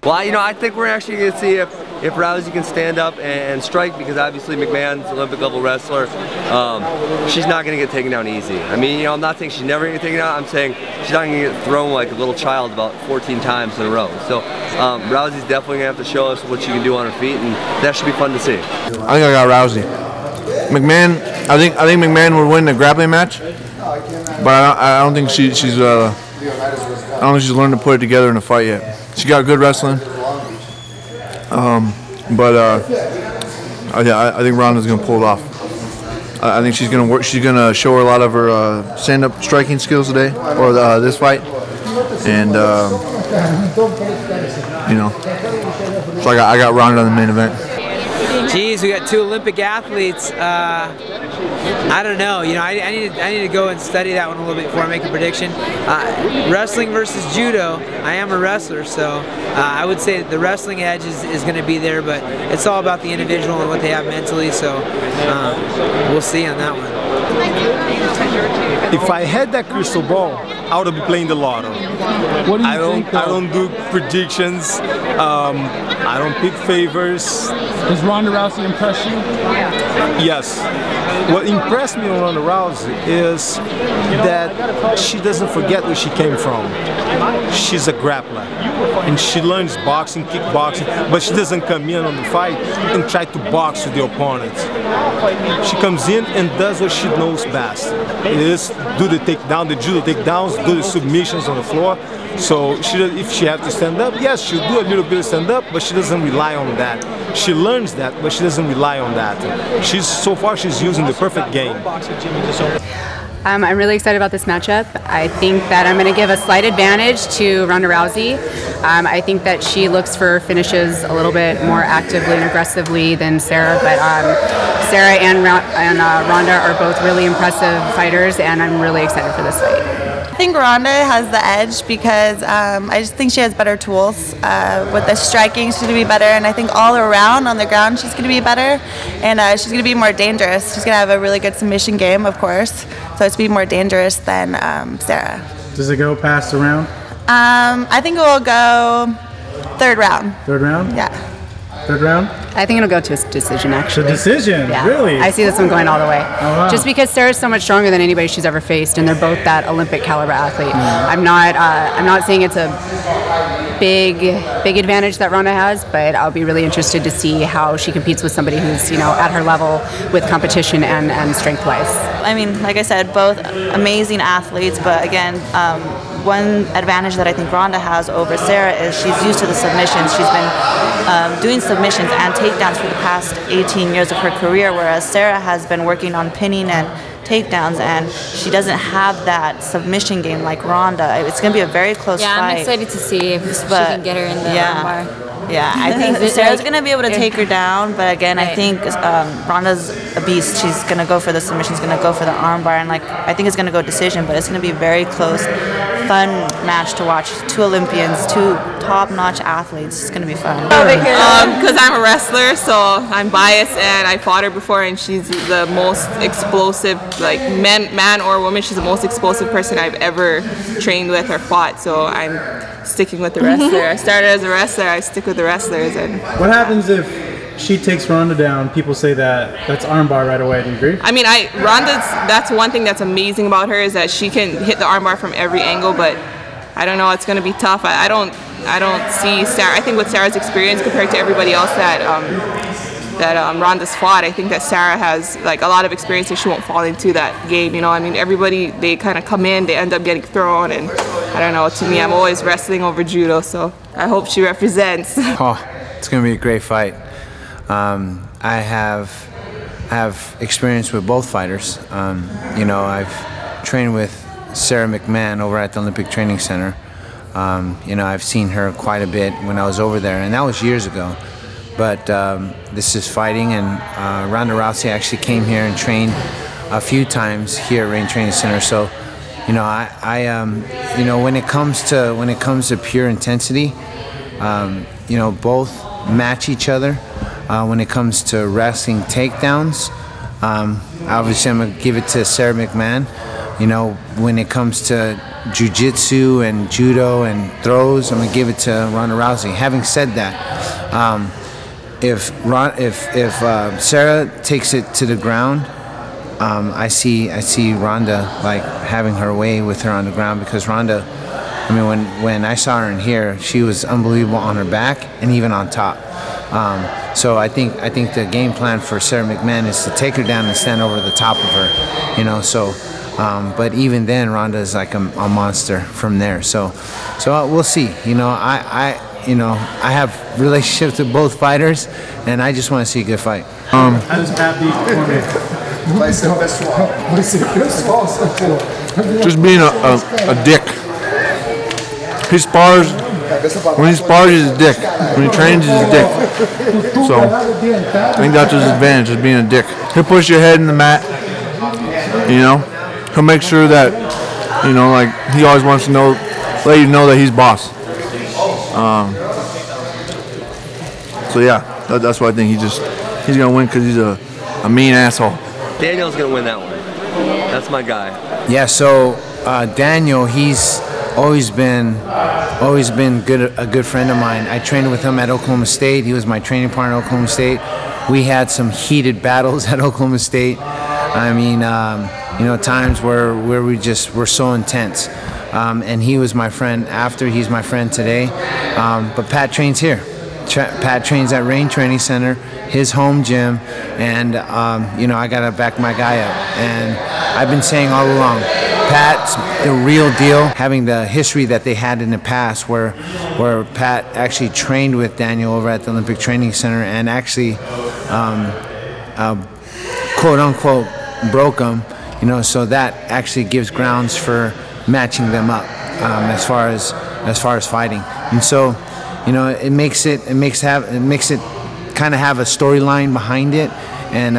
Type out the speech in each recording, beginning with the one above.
Well, I think we're actually going to see if Rousey can stand up and strike, because obviously McMann's an Olympic level wrestler. She's not going to get taken down easy. I mean, I'm not saying she's never going to get taken down. I'm saying she's not going to get thrown like a little child about 14 times in a row. So Rousey's definitely going to have to show us what she can do on her feet, and that should be fun to see. I think I got Rousey. McMann, I think McMann would win the grappling match, but I don't think she's learned to put it together in a fight yet. She got good wrestling, but I think Ronda's gonna pull it off. I think she's gonna work. She's gonna show her a lot of her stand-up striking skills today, or this fight, and so I got Ronda in the main event. Geez, we got two Olympic athletes. I don't know. I need to go and study that one a little bit before I make a prediction. Wrestling versus judo. I am a wrestler, so I would say the wrestling edge is going to be there, but it's all about the individual and what they have mentally. So we'll see on that one. If I had that crystal ball, I would be playing the lotto. What do you think? I don't do predictions. I don't pick favors. Does Ronda Rousey impress you? Yes. What impressed me on Ronda Rousey is that she doesn't forget where she came from. She's a grappler, and she learns boxing, kickboxing, but she doesn't come in on the fight and try to box with the opponent. She comes in and does what she knows best. It is do the takedown, the judo takedowns, do the submissions on the floor. So if she have to stand up, yes, she'll do a little bit of stand up, but she doesn't rely on that. She learns that, but she doesn't rely on that. So far she's using the perfect game. I'm really excited about this matchup. I think that I'm going to give a slight advantage to Ronda Rousey. I think that she looks for finishes a little bit more actively and aggressively than Sara, but Sara and Ronda are both really impressive fighters, and I'm really excited for this fight. I think Ronda has the edge because I just think she has better tools. With the striking, she's going to be better, and I think all around on the ground she's going to be better, and she's going to be more dangerous. She's going to have a really good submission game, of course, so it's be more dangerous than Sara. Does it go past the round? I think it will go third round. Third round? Yeah. Third round? I think it'll go to a decision, actually. A decision? Yeah. Really? I see this one going all the way. Oh, wow. Just because Sara's so much stronger than anybody she's ever faced, and they're both that Olympic caliber athlete. I'm not saying it's a big advantage that Ronda has, but I'll be really interested to see how she competes with somebody who's at her level with competition and strength-wise. I mean, like I said, both amazing athletes, but again, one advantage that I think Ronda has over Sara is she's used to the submissions. She's been doing submissions and takedowns for the past 18 years of her career, whereas Sara has been working on pinning and takedowns, and she doesn't have that submission game like Ronda. It's going to be a very close fight. Yeah, I'm excited to see if she can get her in the armbar. Yeah, I think Sarah's going to be able to take her down, but again, I think Ronda's a beast. She's going to go for the submission, she's going to go for the armbar, and I think it's going to go decision, but it's going to be a very close, fun match to watch. Two Olympians, two top-notch athletes. It's going to be fun. Because I'm a wrestler, so I'm biased, and I fought her before, and she's the most explosive, like man or woman, she's the most explosive person I've ever trained with or fought, so I'm sticking with the wrestler. I started as a wrestler, I stick with the wrestlers. And what happens if she takes Ronda down? People say that's armbar right away. Do you agree? I mean, that's one thing that's amazing about her is that she can hit the armbar from every angle, but I don't know, it's going to be tough. I don't see Sara. I think with Sara's experience compared to everybody else that Ronda's fought, I think that Sara has a lot of experience and she won't fall into that game. I mean, everybody, they kind of come in, they end up getting thrown, and I don't know, to me, I'm always wrestling over judo, so I hope she represents. Oh, it's going to be a great fight. I have experience with both fighters. I've trained with Sara McMann over at the Olympic Training Center. I've seen her quite a bit when I was over there, and that was years ago. But this is fighting, and Ronda Rousey actually came here and trained a few times here at Rain Training Center. So, when it comes to pure intensity, both match each other. When it comes to wrestling takedowns, obviously I'm gonna give it to Sara McMann. When it comes to jiu-jitsu and judo and throws, I'm gonna give it to Ronda Rousey. Having said that, if Sara takes it to the ground, I see Ronda like having her way with her on the ground, because Ronda, I mean, when I saw her in here, she was unbelievable on her back and even on top. So I think the game plan for Sara McMann is to take her down and stand over the top of her, you know. So, but even then, Ronda is like a monster from there. So we'll see. You know, I have relationships with both fighters, and I just want to see a good fight. How does Pat beat Cormier? Just being a dick. He spars. When he spars, he's a dick. When he trains, he's a dick. So I think that's his advantage, is being a dick. He'll push your head in the mat. You know, he'll make sure that, you know, like he always wants to know, let you know that he's boss. So yeah, that's why I think he's gonna win, because he's a mean asshole. Daniel's gonna win that one. That's my guy. Yeah. So Daniel, he's always been a good friend of mine. I trained with him at Oklahoma State. He was my training partner at Oklahoma State. We had some heated battles at Oklahoma State. I mean, you know, times where we just were so intense. And he was my friend after. He's my friend today. But Pat trains here. Pat trains at Rain Training Center, his home gym, and you know, I gotta back my guy up. And I've been saying all along, Pat's the real deal. Having the history that they had in the past, where Pat actually trained with Daniel over at the Olympic Training Center and actually, quote unquote, broke him. You know, so that actually gives grounds for matching them up as far as fighting. And so, you know, it makes it kind of have a storyline behind it, and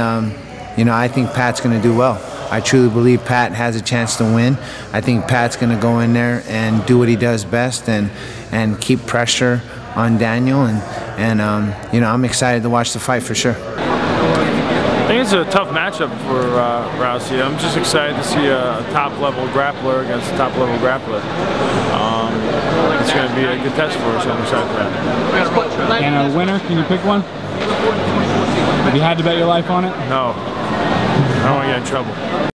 you know, I think Pat's going to do well. I truly believe Pat has a chance to win. I think Pat's going to go in there and do what he does best, and keep pressure on Daniel, and you know, I'm excited to watch the fight for sure. I think it's a tough matchup for Rousey. I'm just excited to see a top-level grappler against a top-level grappler. It's going to be a good test for us, so I'm excited for that. And a winner, can you pick one? Have you had to bet your life on it? No. I don't want to get in trouble.